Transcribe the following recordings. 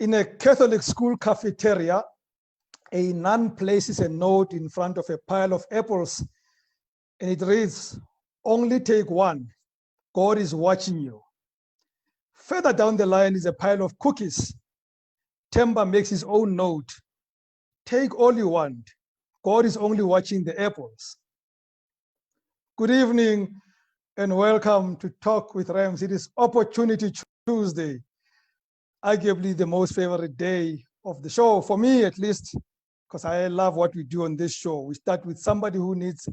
In a Catholic school cafeteria, a nun places a note in front of a pile of apples, and it reads, "Only take one. God is watching you." Further down the line is a pile of cookies. Temba makes his own note. "Take all you want. God is only watching the apples." Good evening and welcome to Talk with Rams. It is Opportunity Tuesday, arguably the most favorite day of the show, for me at least, because I love what we do on this show. We start with somebody who needs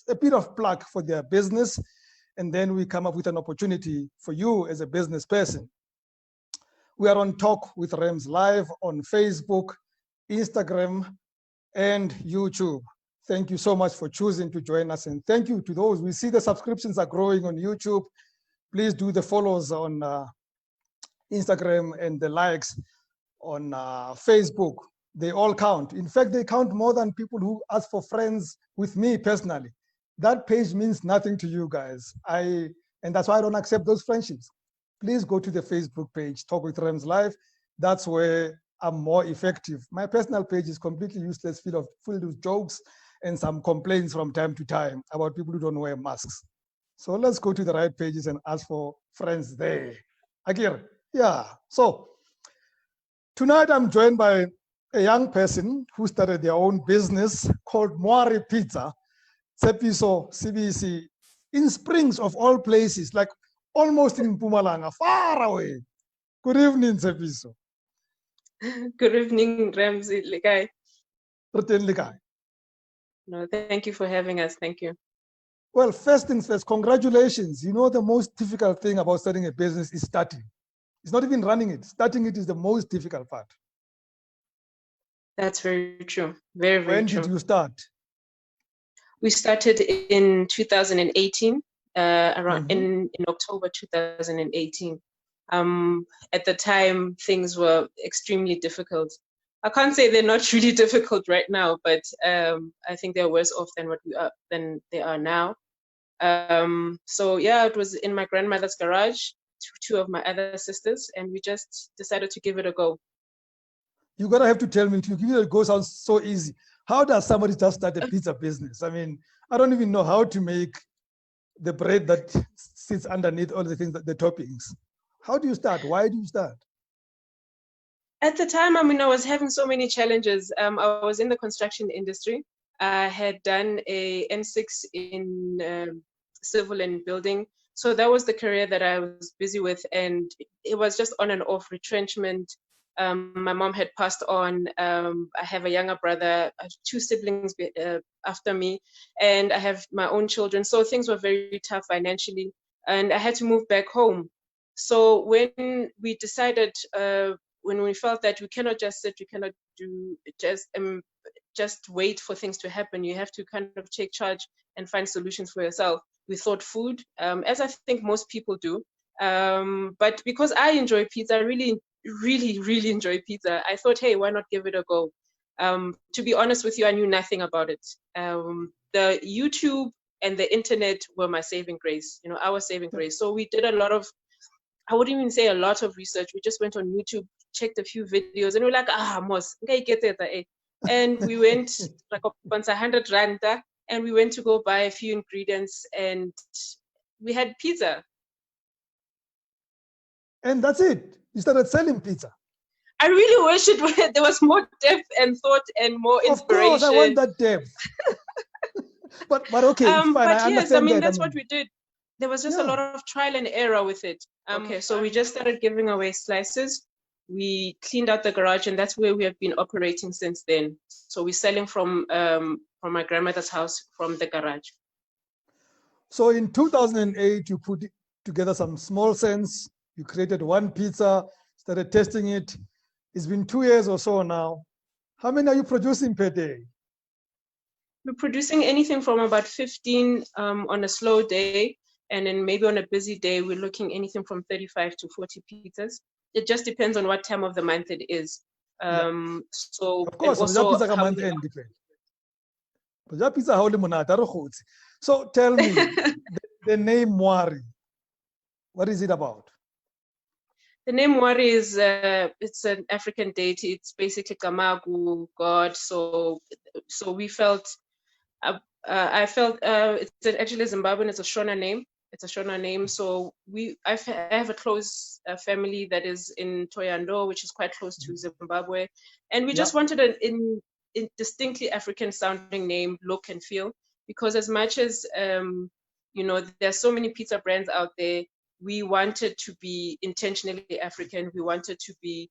a bit of plug for their business, and then we come up with an opportunity for you as a business person. We are on Talk with Rams Live on Facebook, Instagram, and YouTube. Thank you so much for choosing to join us, and thank you to those. We see the subscriptions are growing on YouTube. Please do the follows on Instagram and the likes on Facebook. They all count. In fact, they count more than people who ask for friends with me personally. That page means nothing to you guys. And that's why I don't accept those friendships. Please go to the Facebook page, Talk with Rams Live. That's where I'm more effective. My personal page is completely useless, filled with jokes and some complaints from time to time about people who don't wear masks. So let's go to the right pages and ask for friends there. Agir, yeah. So tonight I'm joined by a young person who started their own business called Mwari Pizza, Tshepiso, Sibisi, in Springs of all places, like almost in Mpumalanga, far away. Good evening, Tshepiso. Good evening, Ramsey. Likai. No, thank you for having us. Thank you. Well, first things first, congratulations. You know, the most difficult thing about starting a business is starting. It's not even running it. Starting it is the most difficult part. That's very true. Very, very true. When did you start? We started in 2018, in October 2018. At the time, things were extremely difficult. I can't say they're not really difficult right now, but I think they're worse off than they are now. So yeah, it was in my grandmother's garage, two of my other sisters, and we just decided to give it a go. You're gonna have to tell me, to give it a go sounds so easy. How does somebody just start a pizza business? I mean, I don't even know how to make the bread that sits underneath all the things, the toppings. How do you start? Why do you start? At the time, I mean, I was having so many challenges. I was in the construction industry. I had done a N6 in civil and building. So that was the career that I was busy with. And it was just on and off retrenchment. My mom had passed on. I have a younger brother, two siblings after me, and I have my own children. So things were very tough financially, and I had to move back home. So when we decided, when we felt that we cannot just sit, we cannot do just wait for things to happen. You have to kind of take charge and find solutions for yourself. We thought food, as I think most people do. But because I enjoy pizza, I really enjoy pizza, I thought, hey, why not give it a go? To be honest with you, I knew nothing about it. The YouTube and the internet were my saving grace, our saving grace. So we did a lot of, I wouldn't even say a lot of research. We just went on YouTube, checked a few videos, and we're like, Mos, okay, get it. And we went like once 100 rand, and we went to go buy a few ingredients, and we had pizza. And that's it. You started selling pizza. I really wish there was more depth and thought and more inspiration. Of course, I want that depth. but okay, it's fine. But yes, I mean, that's what we did. There was just a lot of trial and error with it. Okay, so we just started giving away slices. We cleaned out the garage, and that's where we have been operating since then. So we're selling from my grandmother's house, from the garage. So in 2008, you put together some small cents. You created one pizza, started testing it. It's been 2 years or so now. How many are you producing per day? We're producing anything from about 15 on a slow day. And then maybe on a busy day, we're looking anything from 35 to 40 pizzas. It just depends on what time of the month it is. So of course, also pizza month end depends. So tell me, the name Mwari, what is it about? The name Mwari is it's an African deity. It's basically Kamagu, God. So we felt I felt it's actually Zimbabwean. It's a Shona name. It's a Shona name. So I have a close family that is in Toyando, which is quite close to Zimbabwe, and we just wanted an distinctly African sounding name, look and feel, because as much as you know, there's so many pizza brands out there, we wanted to be intentionally African. We wanted to be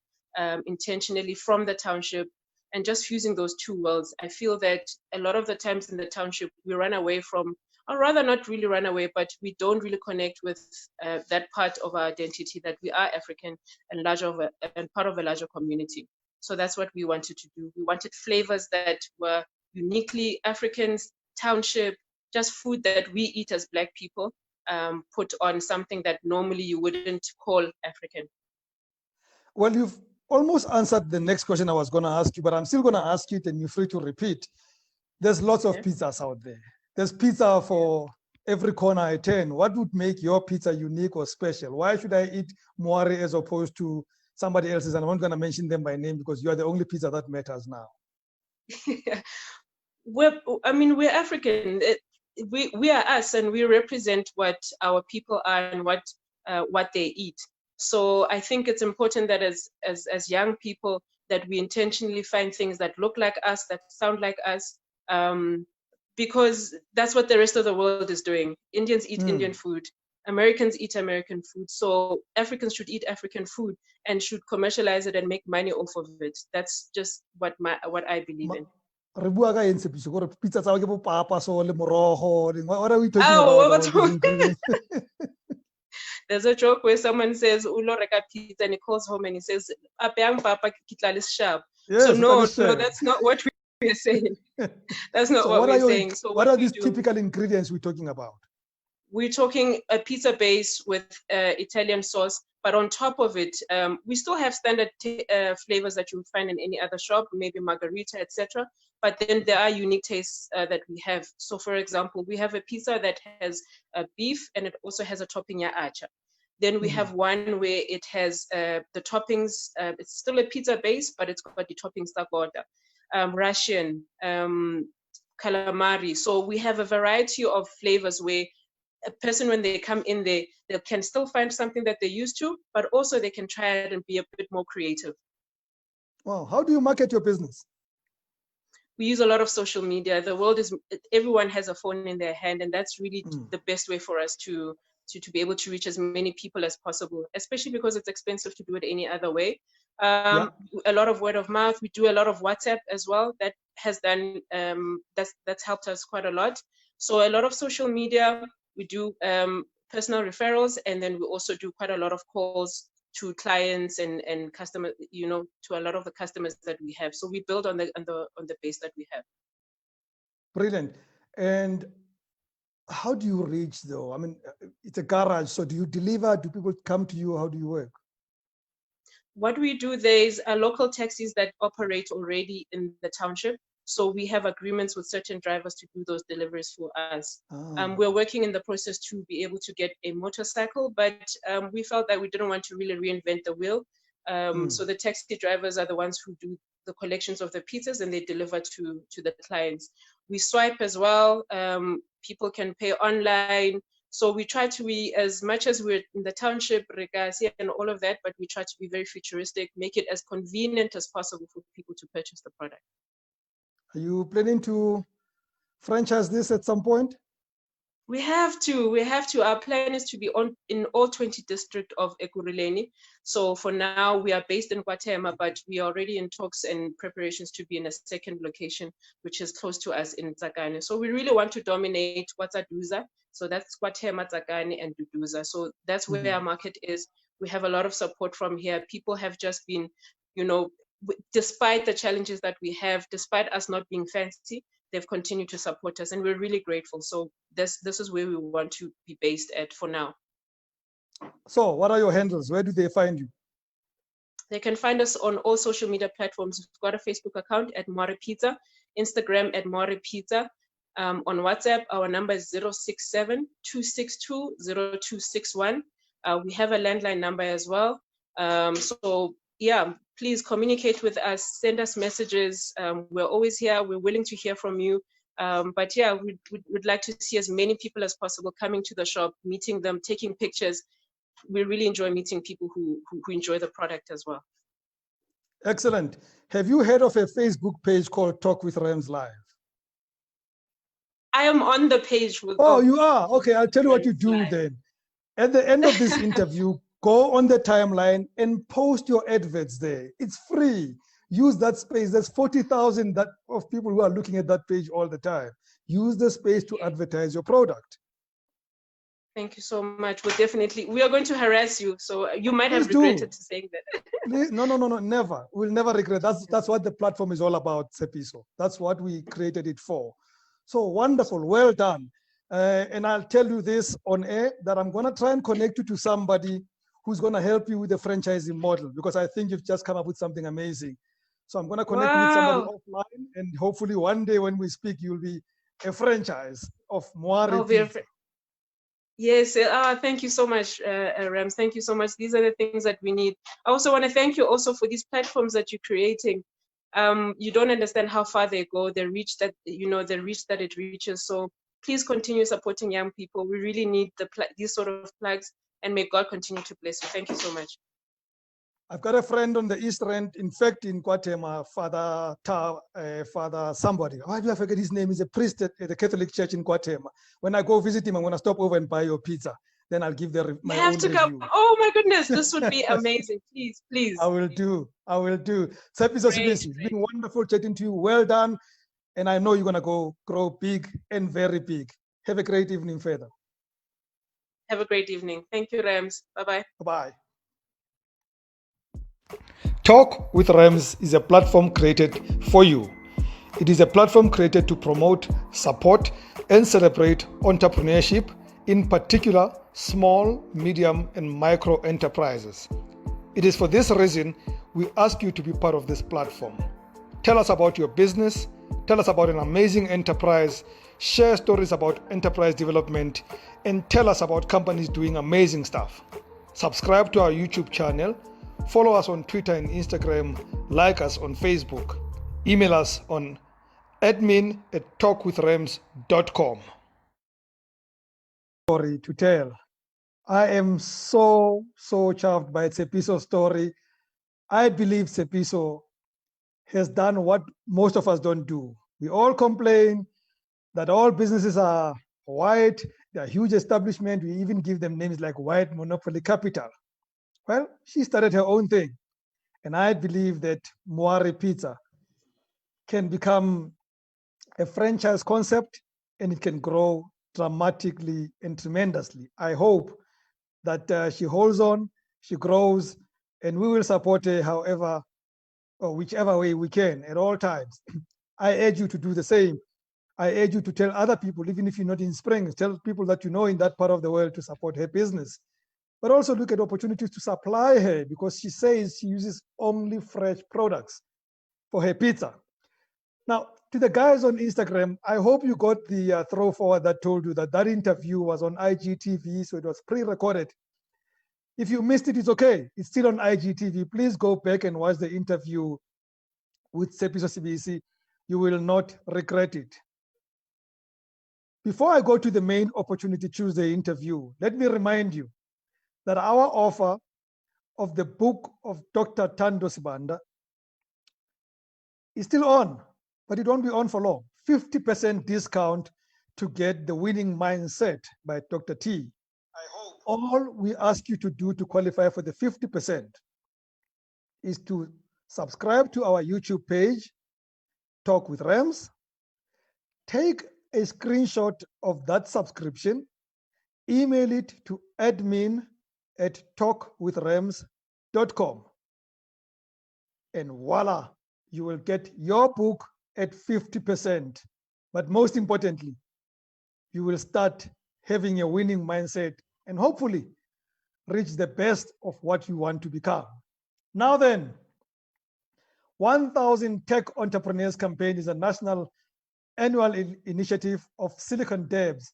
intentionally from the township, and just fusing those two worlds. I feel that a lot of the times in the township, we run away from, or rather not really run away, but we don't really connect with that part of our identity, that we are African and part of a larger community. So that's what we wanted to do. We wanted flavors that were uniquely Africans, township, just food that we eat as Black people, put on something that normally you wouldn't call African. Well, you've almost answered the next question I was going to ask you, but I'm still going to ask it and you're free to repeat. There's lots of pizzas out there. There's pizza for every corner I turn. What would make your pizza unique or special? Why should I eat Mwari as opposed to somebody else's? And I'm not going to mention them by name because you are the only pizza that matters now. We're African. We are us, and we represent what our people are and what they eat. So I think it's important that as young people that we intentionally find things that look like us, that sound like us, because that's what the rest of the world is doing. Indians eat Indian food. Americans eat American food. So Africans should eat African food and should commercialize it and make money off of it. That's just what I believe in. What are we talking about? There's a joke where someone says, "Ulo reka pizza," and he calls home and he says, "Apeyang papa kitlalis sharp." Yes, so no, that's not what we're saying. That's not what we're saying. So what are these typical ingredients we're talking about? We're talking a pizza base with Italian sauce, but on top of it, we still have standard flavors that you would find in any other shop, maybe margarita, etc. But then there are unique tastes that we have. So for example, we have a pizza that has beef and it also has a topping ya acha. Then we have one where it has the toppings, it's still a pizza base, but it's got the toppings takoda, Russian, calamari. So we have a variety of flavors where a person, when they come in there, they can still find something that they're used to, but also they can try it and be a bit more creative. Wow, how do you market your business? We use a lot of social media. The world is, everyone has a phone in their hand, and that's really the best way for us to be able to reach as many people as possible, especially because it's expensive to do it any other way. A lot of word of mouth. We do a lot of WhatsApp as well. That has done, that's helped us quite a lot. So a lot of social media. We do personal referrals, and then we also do quite a lot of calls to clients and customers, you know, to a lot of the customers that we have. So we build on the base that we have. Brilliant. And how do you reach though? I mean, it's a garage, so do you deliver? Do people come to you? How do you work? What we do, there's local taxis that operate already in the township. So we have agreements with certain drivers to do those deliveries for us. We're working in the process to be able to get a motorcycle, but we felt that we didn't want to really reinvent the wheel. So the taxi drivers are the ones who do the collections of the pizzas and they deliver to the clients. We swipe as well. People can pay online. So we try to be, as much as we're in the township, Regasi and all of that, but we try to be very futuristic, make it as convenient as possible for people to purchase the product. Are you planning to franchise this at some point? We have to. Our plan is to be in all 20 districts of Ekurhuleni. So for now, we are based in KwaThema, but we are already in talks and preparations to be in a second location, which is close to us in Tsakane. So we really want to dominate Duza. So that's KwaThema, Tsakane, and Duduza. So that's where our market is. We have a lot of support from here. People have just been, you know, despite the challenges that we have, despite us not being fancy, they've continued to support us, and we're really grateful. So this is where we want to be based at for now. So what are your handles? Where do they find you? They can find us on all social media platforms. We've got a Facebook account at Mwari Pizza, Instagram at Mwari Pizza. On WhatsApp, our number is 067-262-0261. We have a landline number as well. So yeah, please communicate with us, send us messages. We're always here. We're willing to hear from you. But yeah, we'd like to see as many people as possible coming to the shop, meeting them, taking pictures. We really enjoy meeting people who enjoy the product as well. Excellent. Have you heard of a Facebook page called Talk with Rams Live? I am on the page with. Oh, you are? Okay, I'll tell you what you do then. At the end of this interview, go on the timeline and post your adverts there. It's free. Use that space. There's 40,000 of people who are looking at that page all the time. Use the space to advertise your product. Thank you so much. We are going to harass you, so you might have regretted saying that. No, never. We'll never regret. That's what the platform is all about, Tshepiso. That's what we created it for. So wonderful, well done. And I'll tell you this on air, that I'm gonna try and connect you to somebody who's gonna help you with the franchising model, because I think you've just come up with something amazing. So I'm gonna connect you with somebody offline, and hopefully one day when we speak, you'll be a franchise of Mwari Pizza. Yes, thank you so much, Rams. Thank you so much. These are the things that we need. I also want to thank you also for these platforms that you're creating. You don't understand how far they go, the reach that it reaches. So please continue supporting young people. We really need these sort of plugs, and may God continue to bless you. Thank you so much. I've got a friend on the East End, in fact, in Guatemala, Father somebody. Why do I forget his name? He's a priest at the Catholic Church in Guatemala. When I go visit him, I'm going to stop over and buy your pizza. Then I'll give my own review. Come. Oh my goodness, this would be amazing. Please. I will do. Tshepiso, Sibisi, it's been wonderful chatting to you. Well done. And I know you're going to grow big and very big. Have a great evening further. Have a great evening. Thank you, Rams. Bye-bye. Bye-bye. Talk with Rams is a platform created for you. It is a platform created to promote, support, and celebrate entrepreneurship, in particular small, medium, and micro enterprises. It is for this reason we ask you to be part of this platform. Tell us about your business, tell us about an amazing enterprise, share stories about enterprise development, and tell us about companies doing amazing stuff. Subscribe to our YouTube channel, follow us on Twitter and Instagram, like us on Facebook, email us on admin@talkwithrams.com. Story to tell. I am so chuffed by Tshepiso's story. I believe Tshepiso has done what most of us don't do. We all complain that all businesses are white, they're huge establishment. We even give them names like white monopoly capital. Well, she started her own thing. And I believe that Mwari Pizza can become a franchise concept, and it can grow dramatically and tremendously. I hope that she holds on, she grows, and we will support her however or whichever way we can at all times. I urge you to do the same. I urge you to tell other people, even if you're not in Springs, tell people that you know in that part of the world to support her business. But also look at opportunities to supply her, because she says she uses only fresh products for her pizza. Now, to the guys on Instagram, I hope you got the throw forward that told you that interview was on IGTV, so it was pre-recorded. If you missed it, it's okay. It's still on IGTV. Please go back and watch the interview with Tshepiso Sibisi. You will not regret it. Before I go to the main Opportunity Tuesday interview, let me remind you that our offer of the book of Dr. Thando Sibanda is still on, but it won't be on for long. 50% discount to get The Winning Mindset by Dr. T. All we ask you to do to qualify for the 50% is to subscribe to our YouTube page, Talk with Rams, take a screenshot of that subscription, email it to admin@talkwithrams.com, and voila, you will get your book at 50%. But most importantly, you will start having a winning mindset and hopefully reach the best of what you want to become. Now then, 1000 Tech Entrepreneurs Campaign is a national annual initiative of Silicon Durbs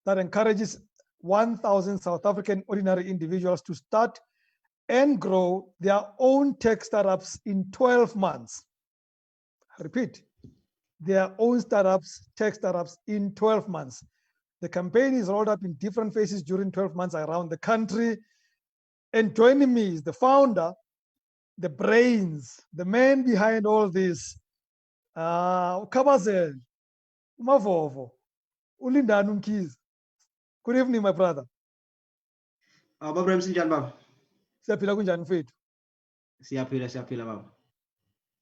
that encourages 1,000 South African ordinary individuals to start and grow their own tech startups in 12 months. I repeat, their own tech startups in 12 months. The campaign is rolled up in different phases during 12 months around the country. And joining me is the founder, the brains, the man behind all this, Ukabazel, Umavovo, Lindani Mkhize. Good evening, my brother. Baba msinjani baba? Siyaphila kunjani mfethu? Siyaphila baba.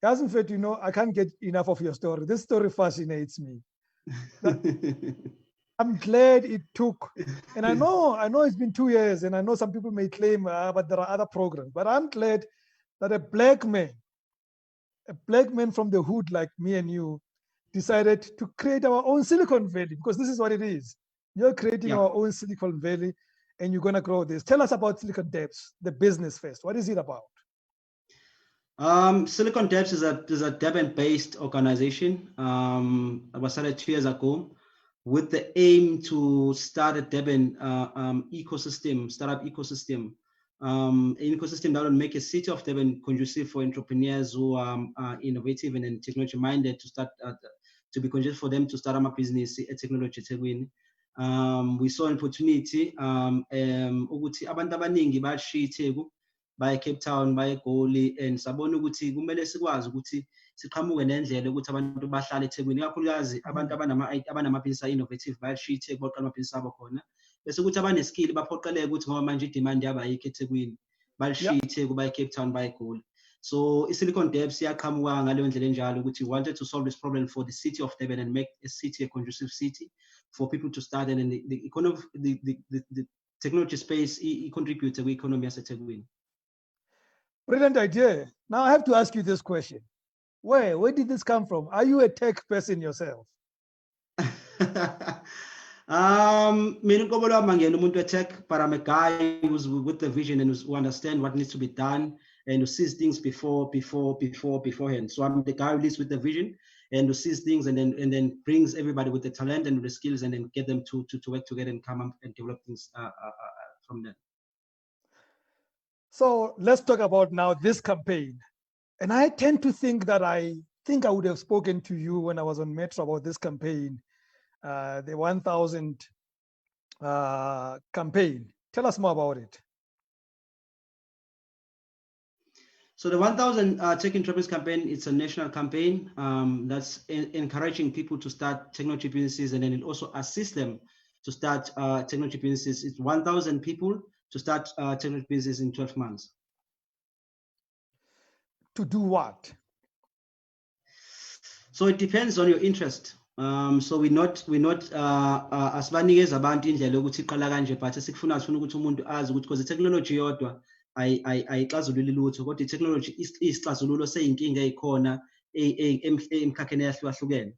Yazi mfethu, you know, I can't get enough of your story. This story fascinates me. I'm glad it took, and I know it's been 2 years, and I know some people may claim, but there are other programs. But I'm glad that a black man from the hood like me and you, decided to create our own Silicon Valley, because this is what it is. You're creating our own Silicon Valley, and you're gonna grow this. Tell us about SiliconDurbs, the business first. What is it about? SiliconDurbs is a Durban-based organization. It was started 2 years ago, with the aim to start a Durban startup ecosystem, an ecosystem that will make a city of Durban conducive for entrepreneurs who are innovative and technology minded to start to be conducive for them to start a business at technology. We saw an opportunity ukuthi abantu abaningi bashiya iTheku baye Cape Town baye eGoli, and sabona ukuthi kumele sikwazi ukuthi siqhamuke nendlela ukuthi abantu bahlale eThekwini, ikakhulukazi abantu abanamabhizinisi innovative bayashiya iTheku baqala amabhizinisi abo khona, bese ukuthi abaneskill baphoqeleke ukuthi ngoba manje idemand yabo ayikho eThekwini balishiya iTheku baye Cape Town baye eGoli. So SiliconDurbs yaqhamuka ngaleyo ndlela enjalo ukuthi we wanted to solve this problem for the city of Durban and make a city a conducive city for people to start, and then the economy, the technology space contribute to the economy as a Teguin. Brilliant idea. Now I have to ask you this question. Where did this come from? Are you a tech person yourself? Mina ngoba lami ngiyena umuntu we-tech, but I'm a guy who's with the vision and who understand what needs to be done and who sees things beforehand. So I'm the guy who leads with the vision and who sees things and then brings everybody with the talent and with the skills and then get them to work together and come up and develop things from there. So let's talk about now this campaign. And I tend to think that I would have spoken to you when I was on Metro about this campaign, the 1,000 campaign. Tell us more about it. So the 1,000 Tech Entrepreneurs campaign, it's a national campaign that's encouraging people to start technology businesses, and then it also assists them to start technology businesses. It's 1,000 people to start technology businesses in 12 months. To do what? So it depends on your interest. So we're not asibanikeza abantu indlela yokuthi iqala kanje, but sifuna ukuthi umuntu azi ukuthi because technology yodwa ayixazululi lutho, kodwa i-technology isixazululo seyinkinga ezikhona emkhakheni eyahlukahlukene.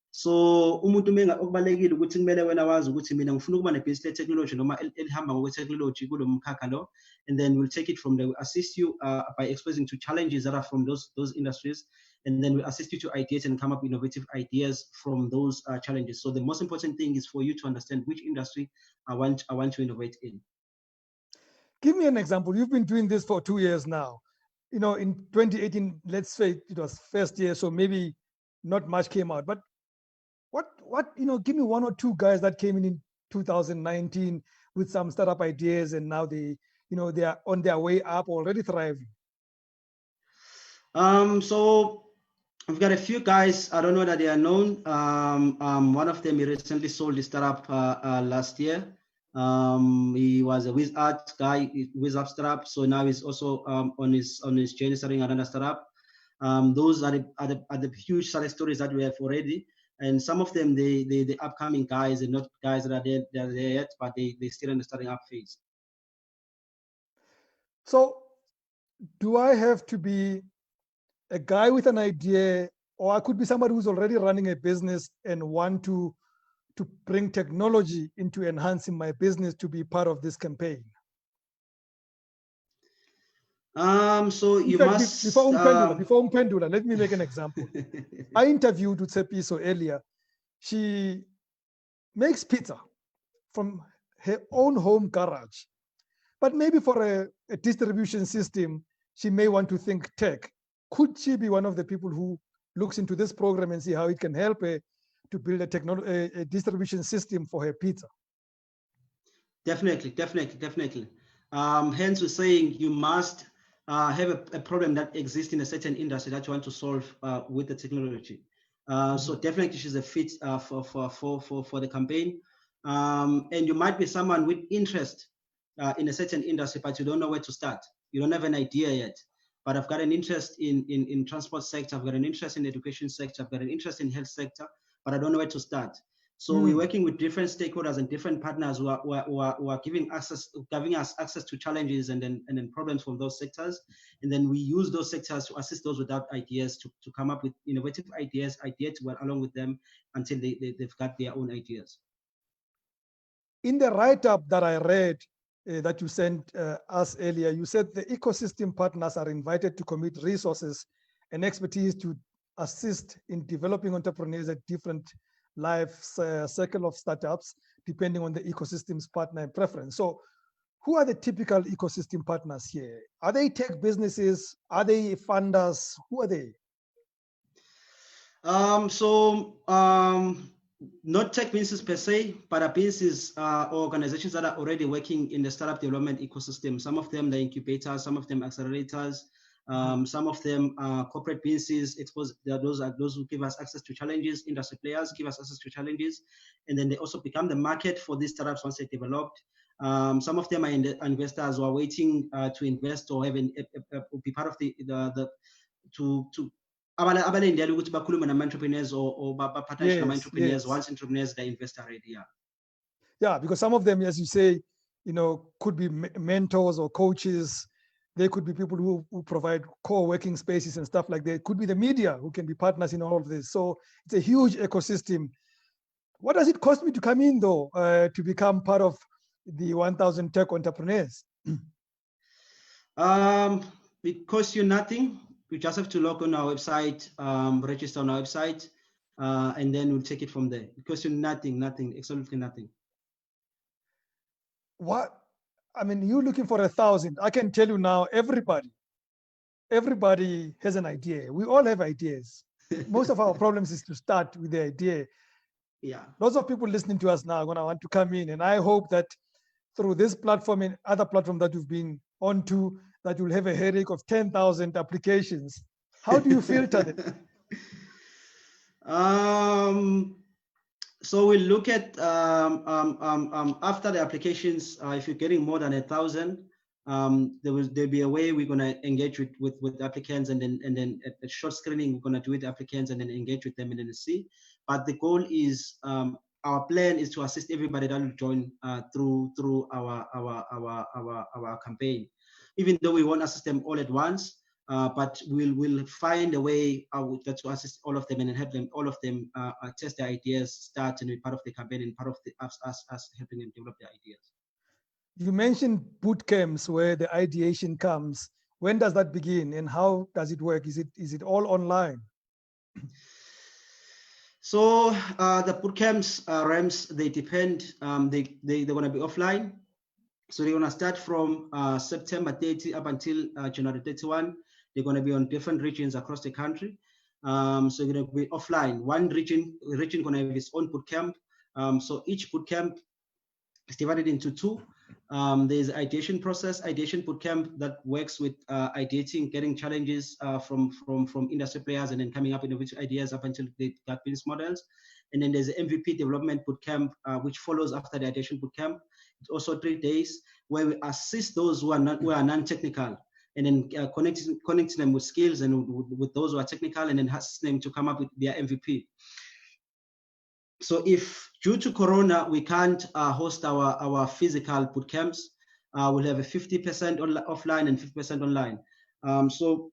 So umuntu okubalekile ukuthi kumele wena wazi ukuthi mina ngifuna ukuba nebhizinisi le-technology noma elihamba ngokwe-technology kulo mkhakha lo, and then we'll take it from there. We'll assist you by exposing to challenges that are from those industries, and then we'll assist you to ideate and come up with innovative ideas from those challenges. So the most important thing is for you to understand which industry I want to innovate in. Give me an example. You've been doing this for 2 years now. You know, in 2018, let's say it was first year, so maybe not much came out. But what give me one or two guys that came in 2019 with some startup ideas, and now they are on their way up, already thriving. So we've got a few guys. I don't know that they are known. One of them, he recently sold his startup last year. He was a WizArt guy, WizApp startup. So now he's also on his journey starting another startup. Those are the huge success stories that we have already. And some of them, the upcoming guys, and not guys that are there yet, but they still in the starting up phase. So do I have to be a guy with an idea, or I could be somebody who's already running a business and want to bring technology into enhancing my business to be part of this campaign? So you must before Umpendula, let me make an example. I interviewed Tshepiso earlier. She makes pizza from her own home garage, But maybe for a distribution system, she may want to think tech. Could she be one of the people who looks into this program and see how it can help her to build a distribution system for her pizza? Definitely. Hence, we're saying you must have a problem that exists in a certain industry that you want to solve with the technology. So definitely, she's a fit for the campaign. And you might be someone with interest in a certain industry, but you don't know where to start. You don't have an idea yet. But I've got an interest in transport sector. I've got an interest in education sector. I've got an interest in health sector, but I don't know where to start. So we're working with different stakeholders and different partners who are giving us access to challenges and then problems from those sectors. And then we use those sectors to assist those without ideas to come up with innovative ideas to work along with them until they've got their own ideas. In the write-up that I read that you sent us earlier, you said the ecosystem partners are invited to commit resources and expertise to assist in developing entrepreneurs at different life cycle of startups, depending on the ecosystem's partner and preference. So who are the typical ecosystem partners here? Are they tech businesses? Are they funders? Who are they? Not tech businesses per se, but businesses or organizations that are already working in the startup development ecosystem. Some of them, the incubators, some of them accelerators, some of them corporate businesses. Those are those who give us access to challenges. Industry players give us access to challenges, and then they also become the market for these startups once they're developed. Some of them are investors who are waiting to invest or be part of entrepreneurs or partnership entrepreneurs. Once entrepreneurs, they invest already. Yeah, because some of them, as you say, could be mentors or coaches. They could be people who provide co-working spaces and stuff like that. It could be the media who can be partners in all of this. So it's a huge ecosystem. What does it cost me to come in, though, to become part of the 1,000 tech entrepreneurs? It costs you nothing. You just have to log on our website, register on our website, and then we'll take it from there. It costs you nothing, absolutely nothing. What? I mean, you're looking for 1,000. I can tell you now, everybody has an idea. We all have ideas. Most of our problems is to start with the idea. Yeah. Lots of people listening to us now are going to want to come in. And I hope that through this platform and other platforms that you've been onto, that you'll have a headache of 10,000 applications. How do you filter them? So we look at after the applications. If you're getting more than 1,000, there'll be a way we're going to engage with applicants, and then a short screening we're going to do with applicants, and then engage with them and then see. But the goal is our plan is to assist everybody that will join through our campaign. Even though we won't assist them all at once, but we'll find a way to assist all of them and help them, all of them test their ideas, start and be part of the campaign and part of us helping them develop their ideas. You mentioned boot camps where the ideation comes. When does that begin and how does it work? Is it all online? So the boot camps, RAMs, they depend. They're going to be offline. So they're going to start from September 30 up until January 31. They're going to be on different regions across the country. So they're going to be offline. One region going to have its own boot camp. So each boot camp is divided into two. There's ideation process, ideation boot camp that works with ideating, getting challenges from industry players, and then coming up with ideas up until they got business models. And then there's the MVP development boot camp, which follows after the ideation boot camp. It's also 3 days where we assist those who are non-technical, and then connecting them with skills and with those who are technical, and then assist them to come up with their MVP. So if due to Corona, we can't host our physical boot camps, we'll have a 50% offline and 50% online. So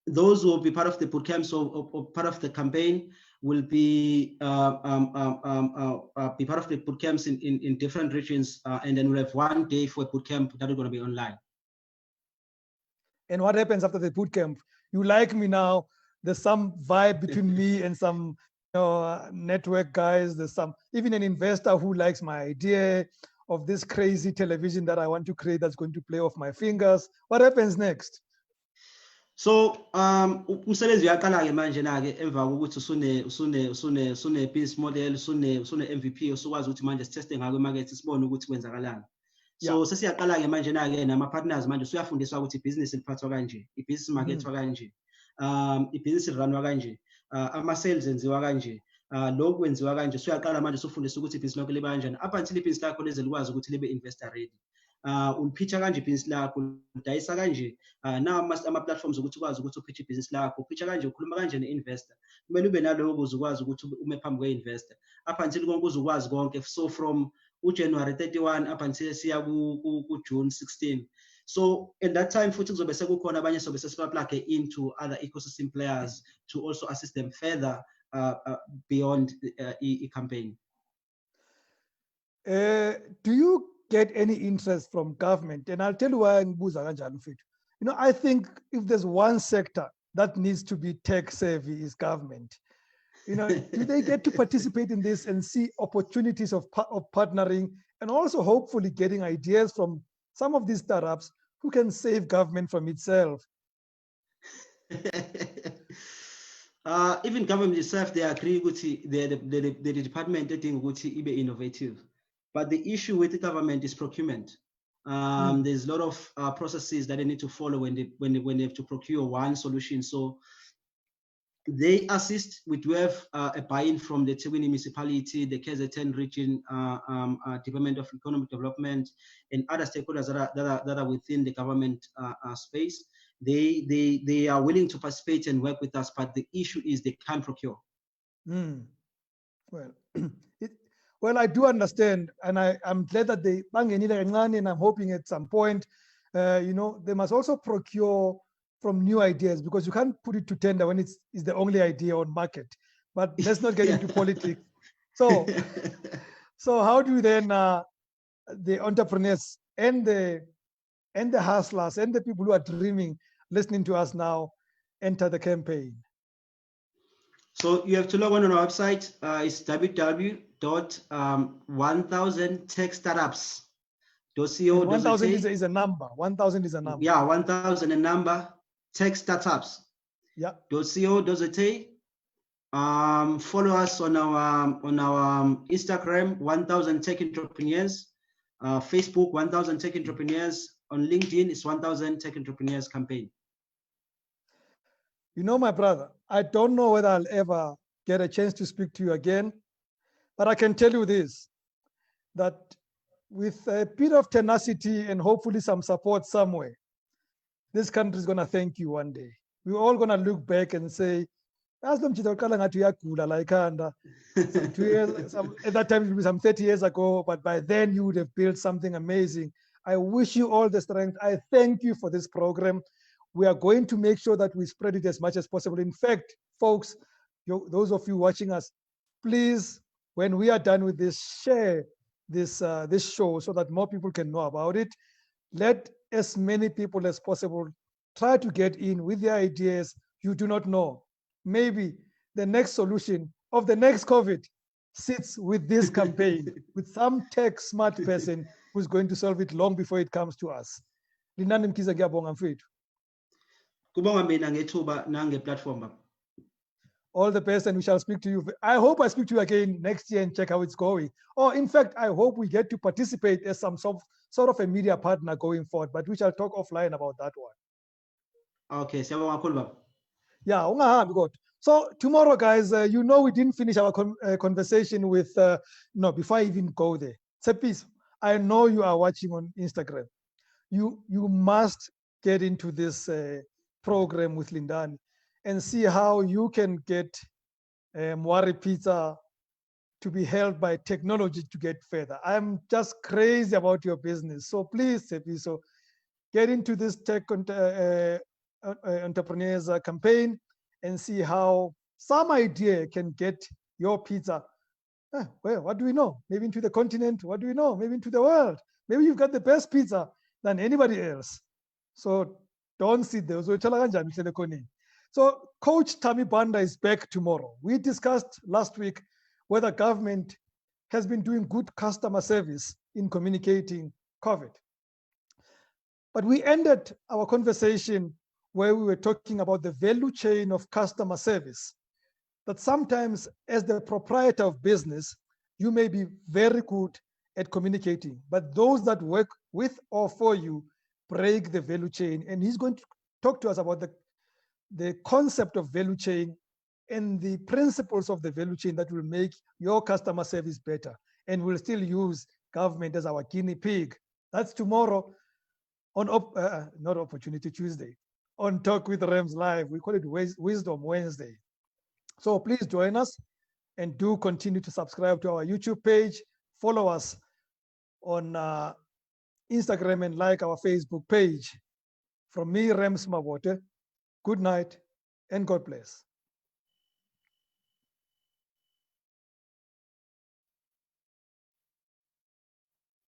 those who will be part of the boot camps or part of the campaign will be part of the boot camps in different regions, and then we'll have 1 day for a boot camp that is going to be online. And what happens after the boot camp? You like me now, there's some vibe between me and some network guys, there's even an investor who likes my idea, of this crazy television that I want to create that's going to play off my fingers? What happens next? So umsebenzi uyaqala ke manje na ke emva kokuthi usune business model usune MVP usukwazi ukuthi manje siteste ngakwe market sibone ukuthi kwenzakalani. So sesiyaqala ke manje na ke nama partners manje suyafundiswa ukuthi business liphathwa kanje, business marketwa kanje, business runwa kanje, ama sales enziwa kanje, lokhu kwenziwa kanje. Suyaqala manje sufundisa ukuthi business lakho liba kanjani up until business lakho leze likwazi ukuthi libe investor ready. Ulipitcha kanje business lakho, udayisa kanje, ama platforms ukuthi ukwazi ukuthi upitche business lakho, upitcha kanje, ukhuluma kanje ne-investor. Kumele ube naloko ukuze ukwazi ukuthi ume phambi kwe-investor up until konke uzokwazi konke. So from January 31 up until siya June 16. So in that time futhi kuzobe sekukhona abanye sobe sesibaplug into other ecosystem players to also assist them further beyond campaign. Do you get any interest from government? And I'll tell you why ngibuza kanjani mfethu. You know, I think if there's one sector that needs to be tech savvy is government. You know, do they get to participate in this and see opportunities of partnering and also hopefully getting ideas from some of these startups who can save government from itself? Even government itself, they agree with the department they think be innovative. But the issue with the government is procurement. There's a lot of processes that they need to follow when they have to procure one solution. So they assist. We do have a buy-in from the Tshepiso municipality, the KZN region, Department of Economic Development, and other stakeholders that are within the government space. They are willing to participate and work with us, but the issue is they can't procure. Well, I do understand, and I'm glad that they and I'm hoping at some point, you know, they must also procure from new ideas, because you can't put it to tender when it's the only idea on market. But let's not get into politics. So how do then the entrepreneurs and the hustlers and the people who are dreaming, listening to us now, enter the campaign? So you have to log on our website. It's www.1000techstartups.co.za. 1,000 is a number. 1,000 is a number. Yeah, 1,000 a number. Tech startups. Yeah. .co.za. Follow us on our Instagram, 1,000 Tech Entrepreneurs. Facebook, 1,000 Tech Entrepreneurs. On LinkedIn, it's 1,000 Tech Entrepreneurs campaign. You know, my brother, I don't know whether I'll ever get a chance to speak to you again, but I can tell you this, that with a bit of tenacity and hopefully some support somewhere, this country is going to thank you one day. We're all going to look back and say, at that time it would be some 30 years ago, but by then you would have built something amazing. I wish you all the strength. I thank you for this program. We are going to make sure that we spread it as much as possible. In fact, folks, those of you watching us, please, when we are done with this, share this show so that more people can know about it. Let as many people as possible try to get in with their ideas. You do not know. Maybe the next solution of the next COVID sits with this campaign, with some tech smart person who's going to solve it long before it comes to us. Lindani Mkhize, ngiyabonga mfethu. Kubonga mina ngethuba nange platform. All the best, and we shall speak to you. I hope I speak to you again next year and check how it's going. Or in fact, I hope we get to participate as some sort of a media partner going forward, but we shall talk offline about that one. Okay, yeah, God. So tomorrow, guys, you know we didn't finish our conversation with, no, before I even go there. Tshepiso, I know you are watching on Instagram. You must get into this program with Lindani and see how you can get Mwari Pizza to be helped by technology to get further. I'm just crazy about your business. So please, Tshepiso, get into this tech entrepreneurs campaign and see how some idea can get your pizza. Well, what do we know? Maybe into the continent. What do we know? Maybe into the world. Maybe you've got the best pizza than anybody else. So don't sit there. So Coach Tammy Banda is back tomorrow. We discussed last week whether government has been doing good customer service in communicating COVID. But we ended our conversation where we were talking about the value chain of customer service, that sometimes as the proprietor of business, you may be very good at communicating, but those that work with or for you break the value chain. And he's going to talk to us about the concept of value chain and the principles of the value chain that will make your customer service better. And we'll still use government as our guinea pig. That's tomorrow on not Opportunity Tuesday, on Talk with Rams Live. We call it Wisdom Wednesday. So please join us and do continue to subscribe to our YouTube page. Follow us on Instagram and like our Facebook page. From me, Rams Mabote, good night and God bless.